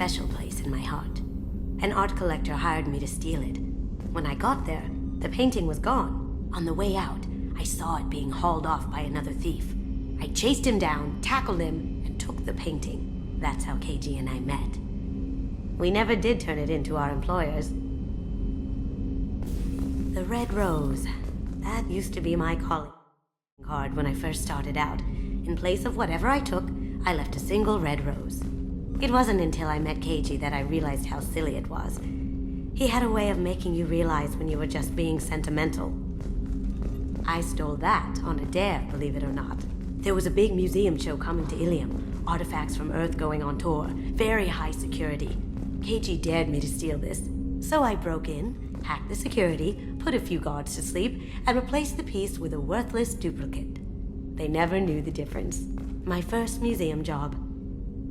special place in my heart. An art collector hired me to steal it. When I got there, the painting was gone. On the way out, I saw it being hauled off by another thief. I chased him down, tackled him, and took the painting. That's how KG and I met. We never did turn it into our employers. The Red Rose. That used to be my calling card when I first started out. In place of whatever I took, I left a single red rose. It wasn't until I met KG that I realized how silly it was. He had a way of making you realize when you were just being sentimental. I stole that on a dare, believe it or not. There was a big museum show coming to Ilium. Artifacts from Earth going on tour. Very high security. KG dared me to steal this. So I broke in, hacked the security, put a few guards to sleep, and replaced the piece with a worthless duplicate. They never knew the difference. My first museum job.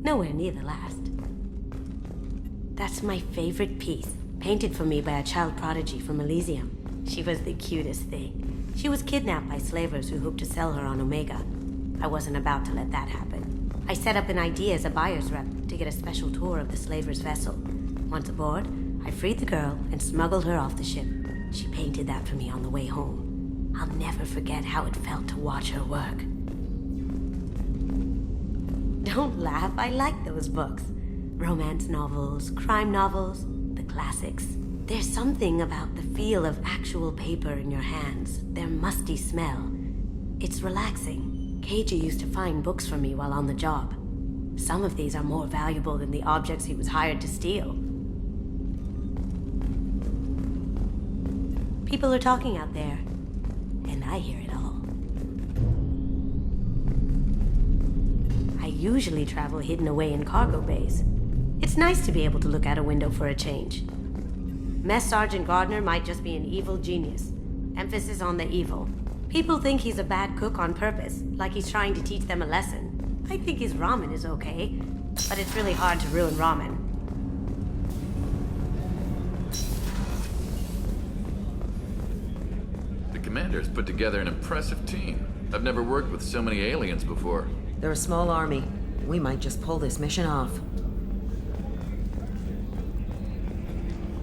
Nowhere near the last. That's my favorite piece, painted for me by a child prodigy from Elysium. She was the cutest thing. She was kidnapped by slavers who hoped to sell her on Omega. I wasn't about to let that happen. I set up an idea as a buyer's rep to get a special tour of the slaver's vessel. Once aboard, I freed the girl and smuggled her off the ship. She painted that for me on the way home. I'll never forget how it felt to watch her work. Don't laugh, I like those books. Romance novels, crime novels, the classics. There's something about the feel of actual paper in your hands, their musty smell. It's relaxing. KG used to find books for me while on the job. Some of these are more valuable than the objects he was hired to steal. People are talking out there, and I hear it all. I usually travel hidden away in cargo bays. It's nice to be able to look out a window for a change. Mess Sergeant Gardner might just be an evil genius. Emphasis on the evil. People think he's a bad cook on purpose, like he's trying to teach them a lesson. I think his ramen is okay, but it's really hard to ruin ramen. The commander's put together an impressive team. I've never worked with so many aliens before. They're a small army. We might just pull this mission off.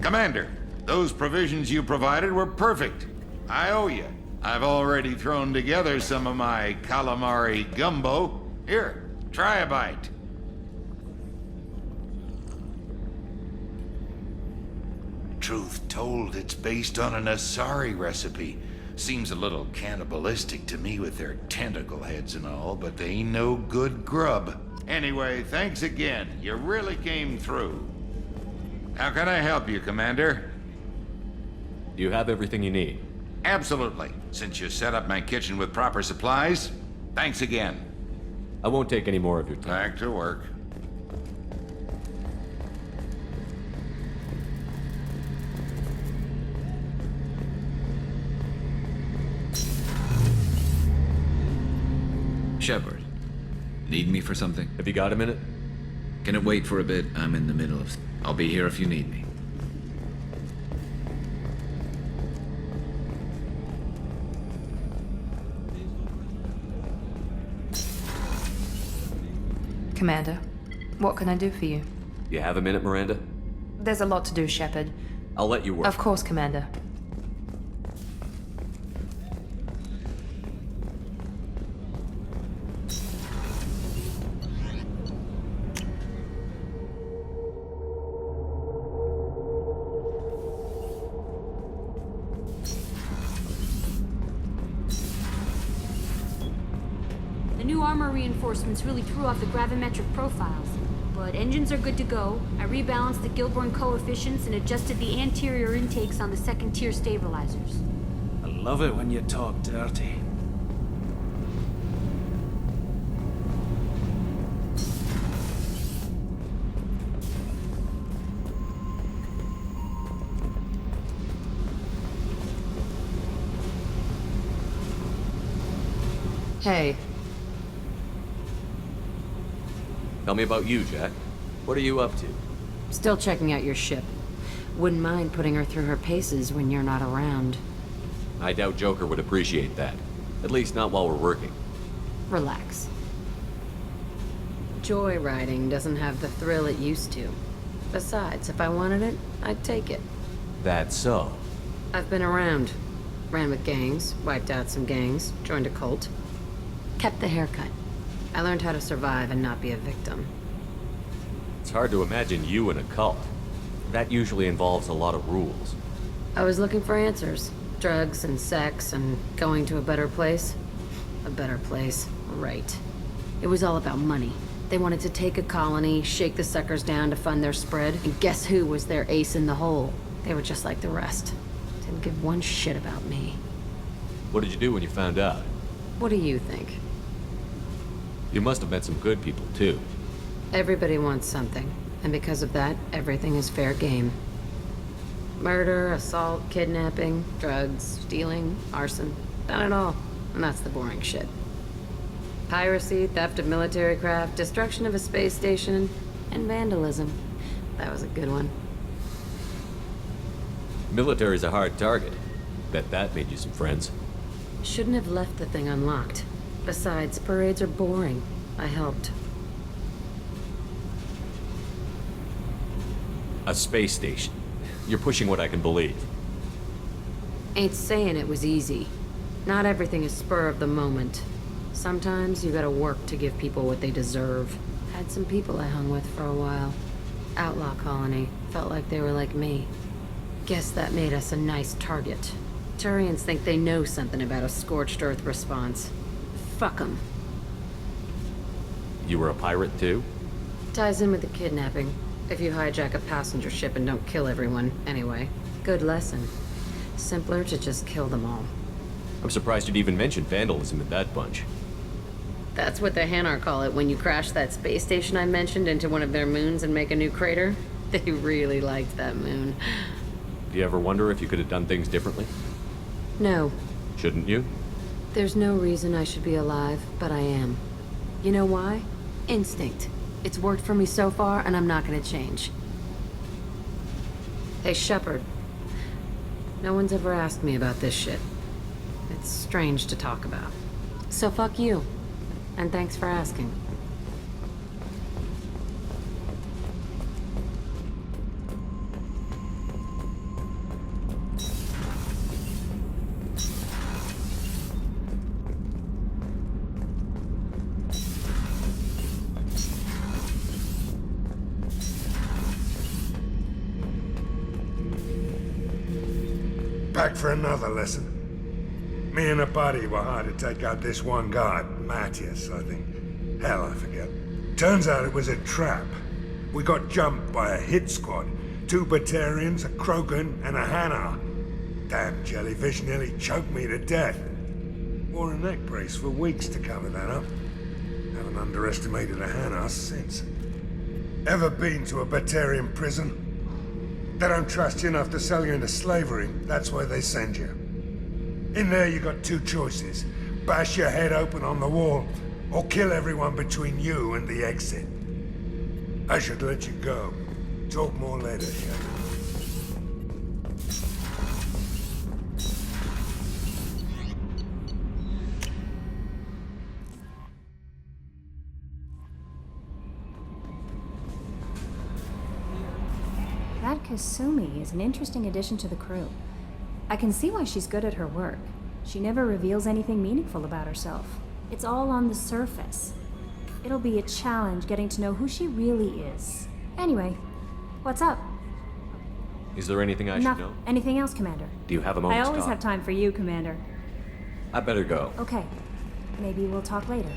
Commander, those provisions you provided were perfect. I owe you. I've already thrown together some of my calamari gumbo. Here, try a bite. Truth told, it's based on an Asari recipe. Seems a little cannibalistic to me with their tentacle heads and all, but they ain't no good grub. Anyway, thanks again. You really came through. How can I help you, Commander? Do you have everything you need? Absolutely. Since you set up my kitchen with proper supplies, thanks again. I won't take any more of your time. Back to work. Shepard, need me for something? Have you got a minute? Can it wait for a bit? I'm in the middle of... I'll be here if you need me. Commander, what can I do for you? You have a minute, Miranda? There's a lot to do, Shepard. I'll let you work. Of course, Commander. The new armor reinforcements really threw off the gravimetric profiles. But engines are good to go. I rebalanced the Gilborn coefficients and adjusted the anterior intakes on the second-tier stabilizers. I love it when you talk dirty. Hey, Tell me about you, Jack. What are you up to? still checking out your ship. Wouldn't mind putting her through her paces when you're not around. I doubt Joker would appreciate that. At least not while we're working. Relax. Joyriding doesn't have the thrill it used to. Besides, if I wanted it, I'd take it. That's so. I've been around. Ran with gangs, wiped out some gangs, joined a cult. Kept the haircut. I learned how to survive and not be a victim. It's hard to imagine you in a cult. That usually involves a lot of rules. I was looking for answers. Drugs and sex and going to a better place. A better place, right. It was all about money. They wanted to take a colony, shake the suckers down to fund their spread, and guess who was their ace in the hole? They were just like the rest. Didn't give one shit about me. What did you do when you found out? What do you think? You must have met some good people, too. Everybody wants something, and because of that, everything is fair game. Murder, assault, kidnapping, drugs, stealing, arson. Done it all. And that's the boring shit. Piracy, theft of military craft, destruction of a space station, and vandalism. That was a good one. Military's a hard target. Bet that made you some friends. Shouldn't have left the thing unlocked. Besides, parades are boring. I helped. A space station. You're pushing what I can believe. Ain't saying it was easy. Not everything is spur of the moment. Sometimes you gotta work to give people what they deserve. Had some people I hung with for a while. Outlaw colony. Felt like they were like me. Guess that made us a nice target. Turians think they know something about a scorched earth response. Fuck 'em. You were a pirate, too? Ties in with the kidnapping. If you hijack a passenger ship and don't kill everyone, anyway. Good lesson. Simpler to just kill them all. I'm surprised you'd even mention vandalism in that bunch. That's what the Hanar call it when you crash that space station I mentioned into one of their moons and make a new crater. They really liked that moon. Do you ever wonder if you could have done things differently? No. Shouldn't you? There's no reason I should be alive, but I am. You know why? Instinct. It's worked for me so far, and I'm not gonna change. Hey, Shepard. No one's ever asked me about this shit. It's strange to talk about. So fuck you. And thanks for asking. Back for another lesson. Me and a buddy were hired to take out this one guy, Matthias, I think. Hell, I forget. Turns out it was a trap. We got jumped by a hit squad. 2 Batarians, a Krogan, and a Hanar. Damn jellyfish nearly choked me to death. Wore a neck brace for weeks to cover that up. Haven't underestimated a Hanar since. Ever been to a Batarian prison? They don't trust you enough to sell you into slavery. That's where they send you. In there you got 2 choices. Bash your head open on the wall, or kill everyone between you and the exit. I should let you go. Talk more later, Shepard. That Kasumi is an interesting addition to the crew. I can see why she's good at her work. She never reveals anything meaningful about herself. It's all on the surface. It'll be a challenge getting to know who she really is. Anyway, what's up? Is there anything I should know? Anything else, Commander? Do you have a moment I to always talk? have time for you, Commander. I better go. Okay. Maybe we'll talk later.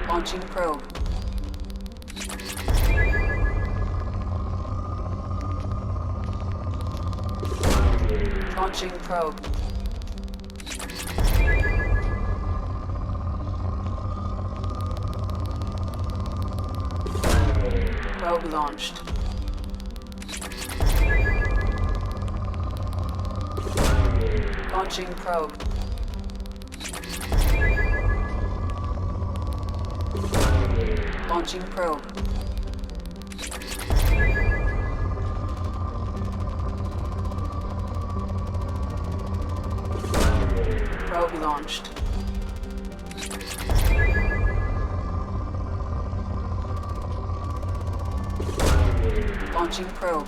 Launching probe. Launching probe. Probe launched. Launching probe. Launching probe. Probe launched. Launching probe.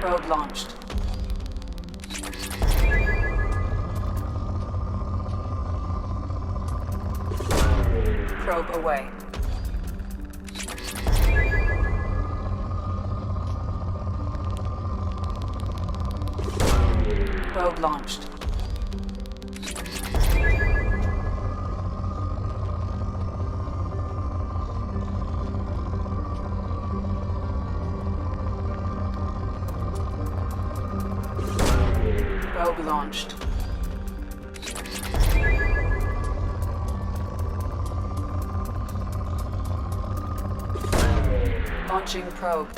Probe launched. Probe away. Probe launched. Probe launched. Launching probe.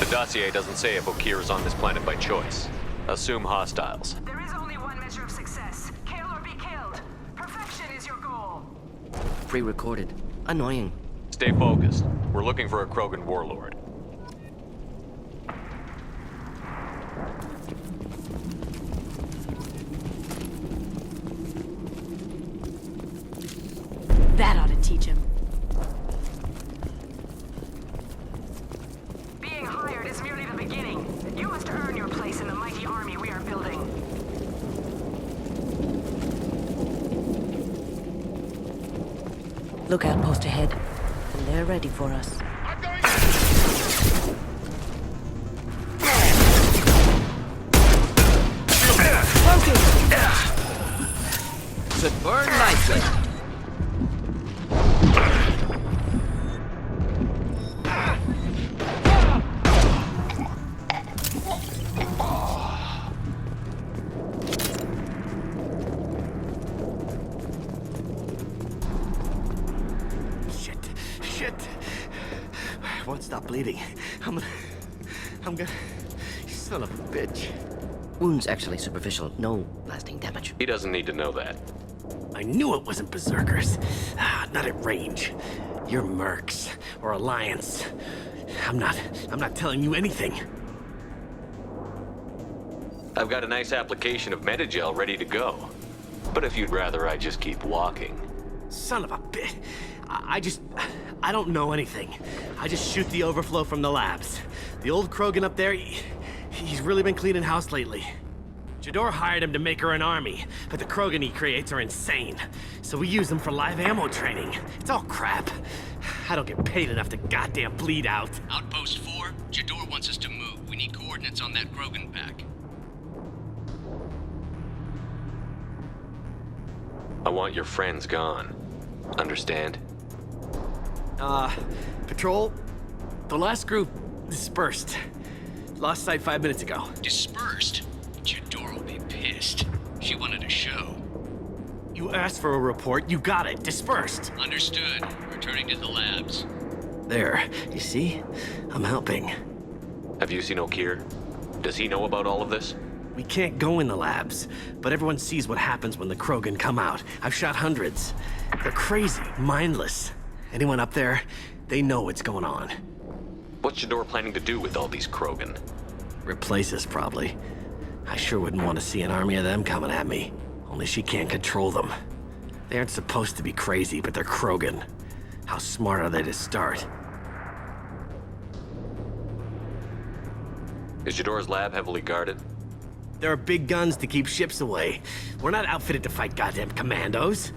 The dossier doesn't say if Okir is on this planet by choice. Assume hostiles. There is only one measure of success. Kill or be killed. Perfection is your goal. Pre-recorded. Annoying. Stay focused. We're looking for a Krogan warlord. That ought to teach him. Being hired is merely the beginning. You must earn your place in the mighty army we are building. Lookout post ahead, and they're ready for us. Should burn nicely. Won't stop bleeding. I'm gonna... Son of a bitch. Wounds actually superficial, no lasting damage. He doesn't need to know that. I knew it wasn't berserkers. Not at range. You're mercs or Alliance. I'm not telling you anything. I've got a nice application of Metagel ready to go. But if you'd rather I just keep walking. Son of a bit. I don't know anything. I just shoot the overflow from the labs. The old Krogan up there, he's really been cleaning house lately. Jedor hired him to make her an army, but the Krogan he creates are insane. So we use them for live ammo training. It's all crap. I don't get paid enough to goddamn bleed out. Outpost 4, Jedor wants us to move. We need coordinates on that Krogan pack. I want your friends gone. Understand? Patrol, the last group dispersed. Lost sight 5 minutes ago. Dispersed? Jedor will be pissed. She wanted a show. You asked for a report, you got it. Dispersed. Understood. Returning to the labs. There, you see? I'm helping. Have you seen O'Keir? Does he know about all of this? We can't go in the labs, but everyone sees what happens when the Krogan come out. I've shot hundreds. They're crazy, mindless. Anyone up there, they know what's going on. What's Jedor planning to do with all these Krogan? Replace us, probably. I sure wouldn't want to see an army of them coming at me. Only she can't control them. They aren't supposed to be crazy, but they're Krogan. How smart are they to start? Is Jedor's lab heavily guarded? There are big guns to keep ships away. We're not outfitted to fight goddamn commandos.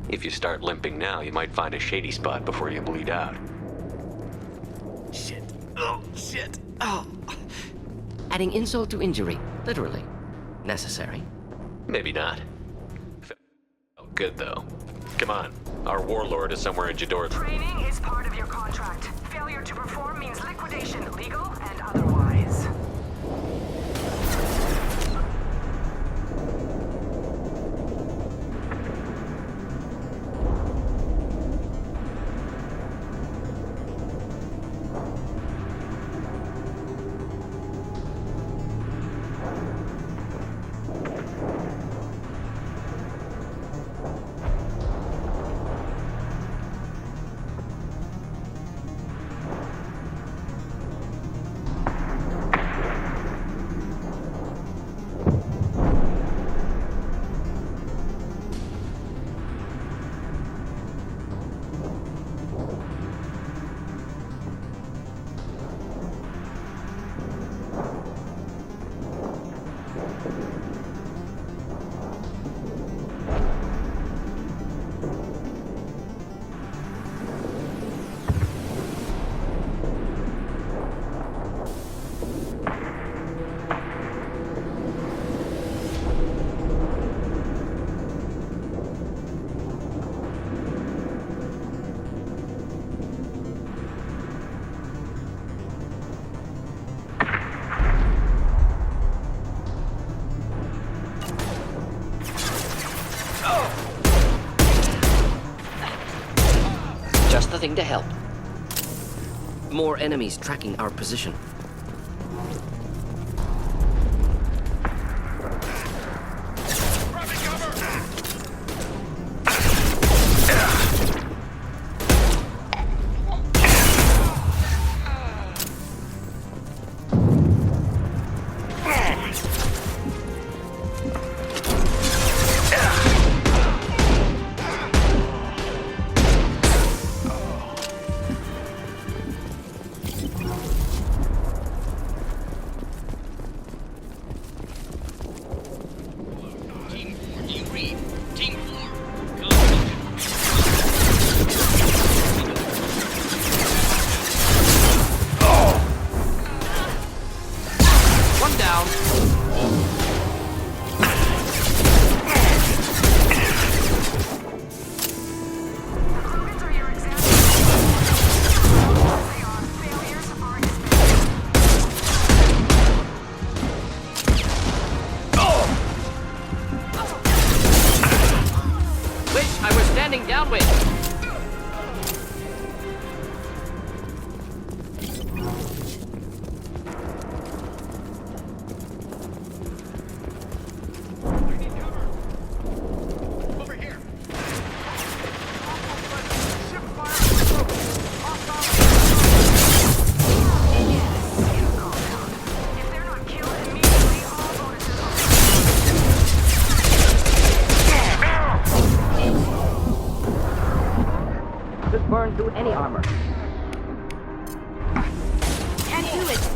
If you start limping now, you might find a shady spot before you bleed out. Shit. Oh, shit. Oh. Adding insult to injury, literally. Necessary. Maybe not. Oh, good though. Come on. Our warlord is somewhere in Jedor's. Training is part of your contract. Failure to perform means liquidation, legal and otherwise. Just the thing to help. More enemies tracking our position. going through any armor. Can't do it.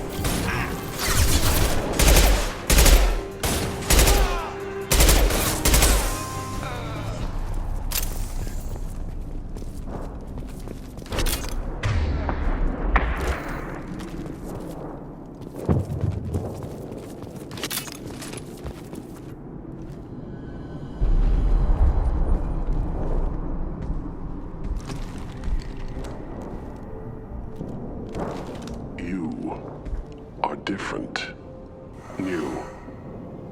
Different. New.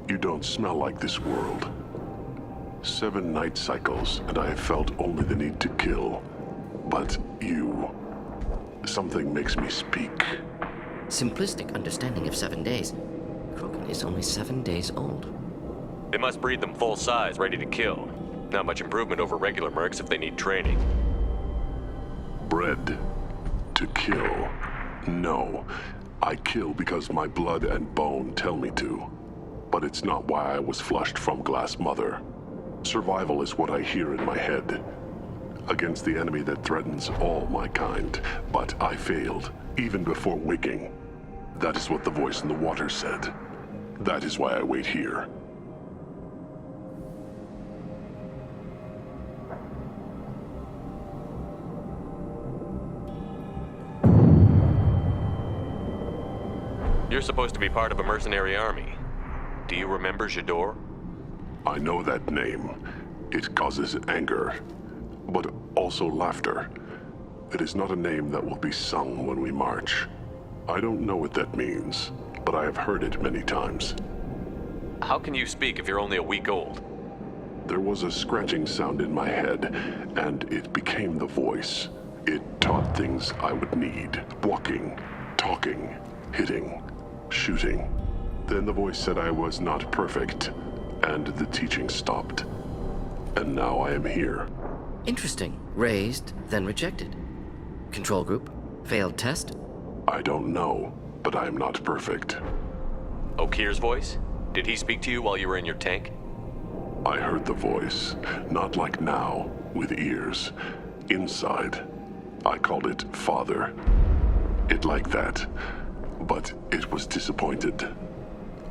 You don't smell like this world. 7 night cycles, and I have felt only the need to kill. But you... something makes me speak. Simplistic understanding of 7 days. Krogan is only 7 days old. They must breed them full size, ready to kill. Not much improvement over regular mercs if they need training. Bred to kill. No. I kill because my blood and bone tell me to. But it's not why I was flushed from Glass Mother. Survival is what I hear in my head. Against the enemy that threatens all my kind. But I failed, even before waking. That is what the voice in the water said. That is why I wait here. You're supposed to be part of a mercenary army. Do you remember ДЖЕДОРы? I know that name. It causes anger, but also laughter. It is not a name that will be sung when we march. I don't know what that means, but I have heard it many times. How can you speak if you're only a week old? There was a scratching sound in my head, and it became the voice. It taught things I would need. Walking, talking, hitting, shooting. Then the voice said I was not perfect, and the teaching stopped. And now I am here. Interesting. Raised, then rejected. Control group? Failed test? I don't know, but I am not perfect. Okir's voice? Did he speak to you while you were in your tank? I heard the voice, not like now, with ears. Inside. I called it Father. It like that. But it was disappointed.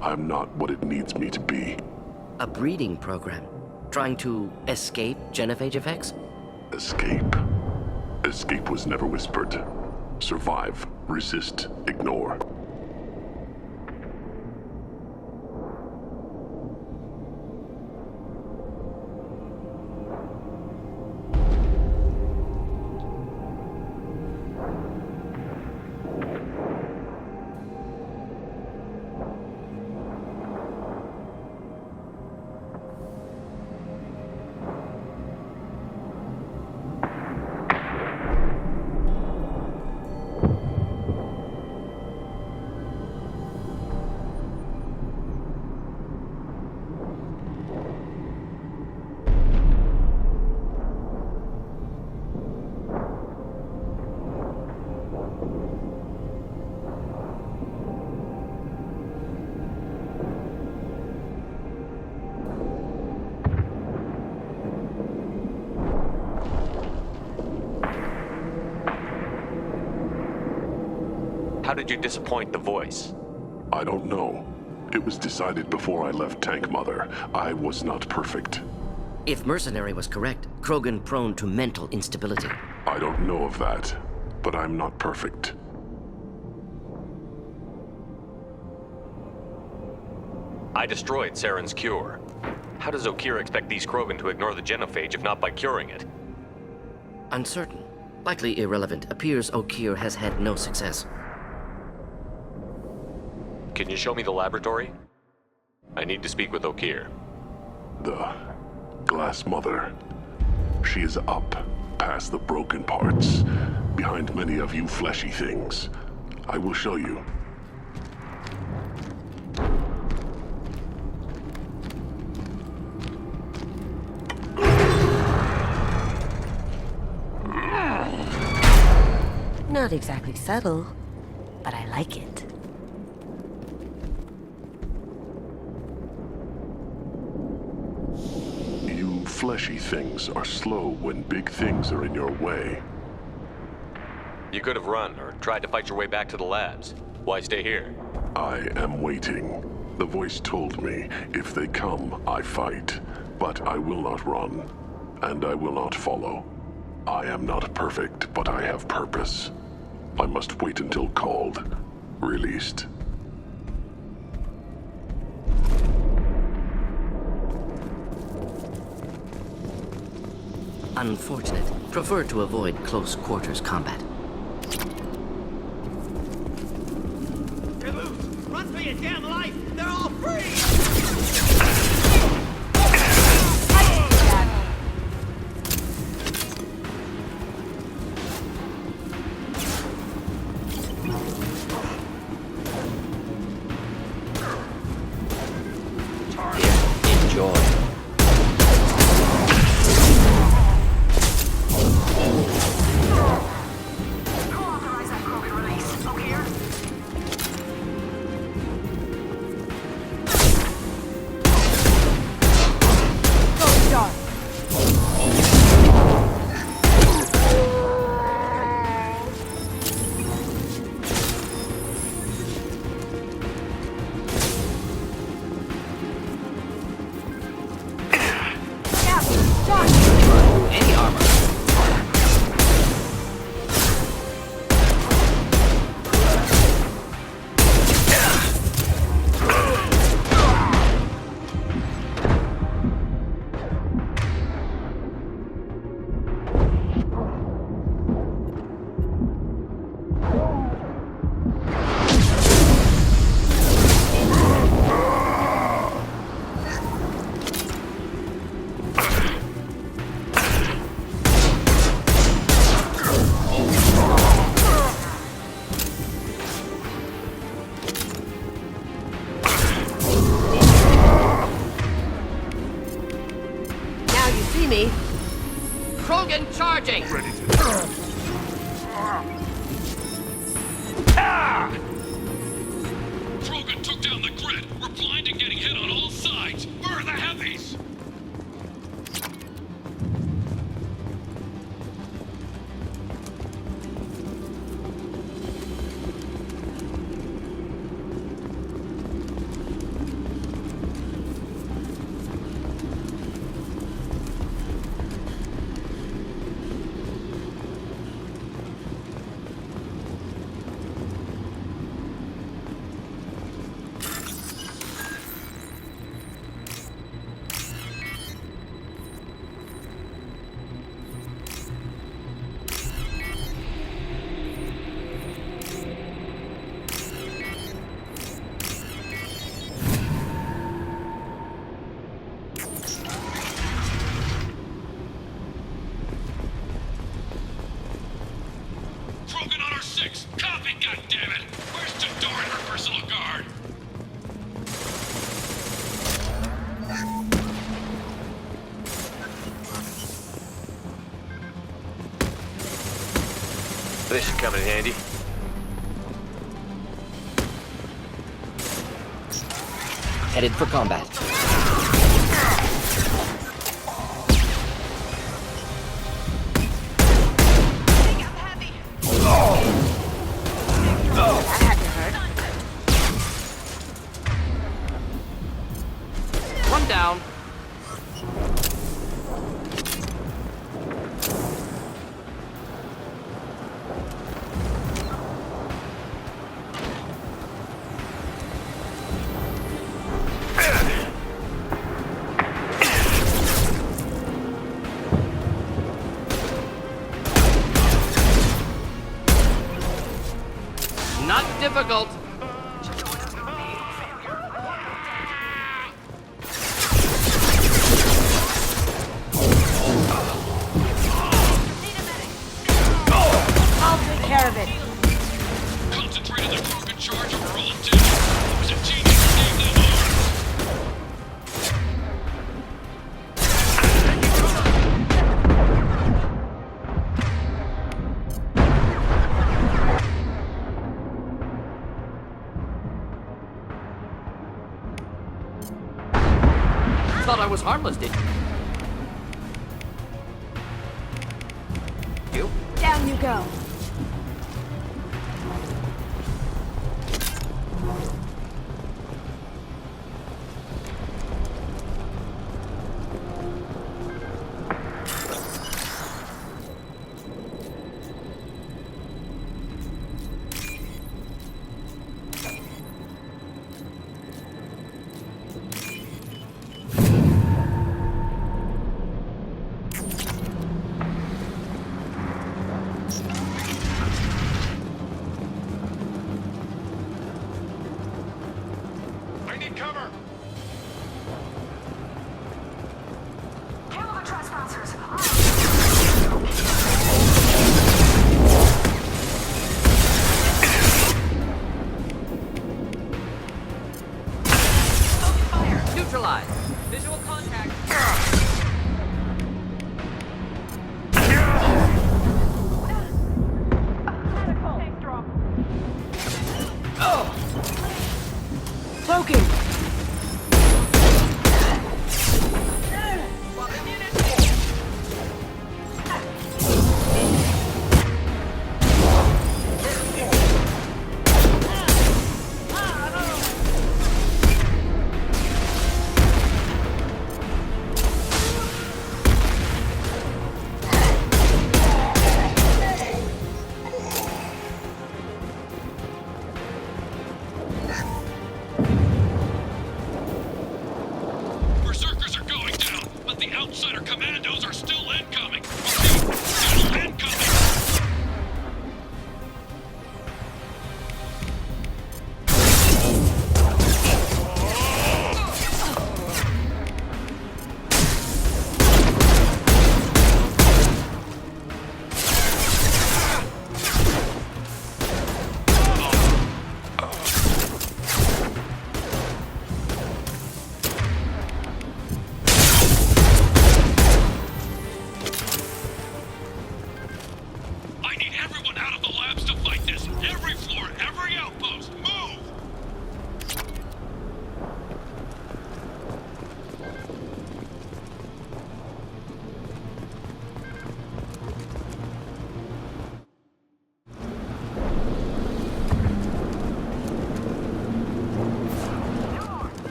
I'm not what it needs me to be. A breeding program? Trying to escape genophage effects? Escape. Escape was never whispered. Survive, resist, ignore. How did you disappoint the voice? I don't know. It was decided before I left Tank Mother. I was not perfect. If Mercenary was correct, Krogan prone to mental instability. I don't know of that, but I'm not perfect. I destroyed Saren's cure. How does Okir expect these Krogan to ignore the genophage if not by curing it? Uncertain. Likely irrelevant. Appears Okir has had no success. Can you show me the laboratory? I need to speak with Okir. The Glass Mother. She is up, past the broken parts, behind many of you fleshy things. I will show you. Not exactly subtle, but I like it. You fleshy things are slow when big things are in your way. You could have run or tried to fight your way back to the labs. Why stay here? I am waiting. The voice told me, if they come, I fight. But I will not run, and I will not follow. I am not perfect, but I have purpose. I must wait until called, released. Unfortunate. Prefer to avoid close quarters combat. They're loose! Run for your damn life! They're all free! Enjoy. Any armor. Me. Krogan charging! Krogan took down the grid. We're blind and getting hit on all sides. Where are the heavies? Krogan on our 6. Copy, goddammit! Where's ДЖЕДОРы and her personal guard? This should come in handy. Headed for combat. One down. Not difficult. I'll take care of it. Concentrate on the Krogan charge or we're all dead. It was a genius who gave them Thought I was harmless, did you? Down you go.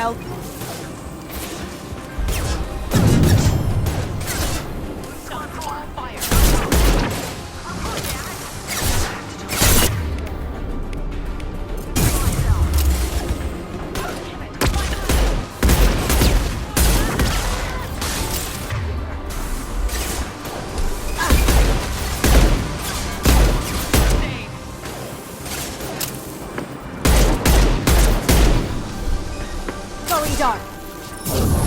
help. Going dark.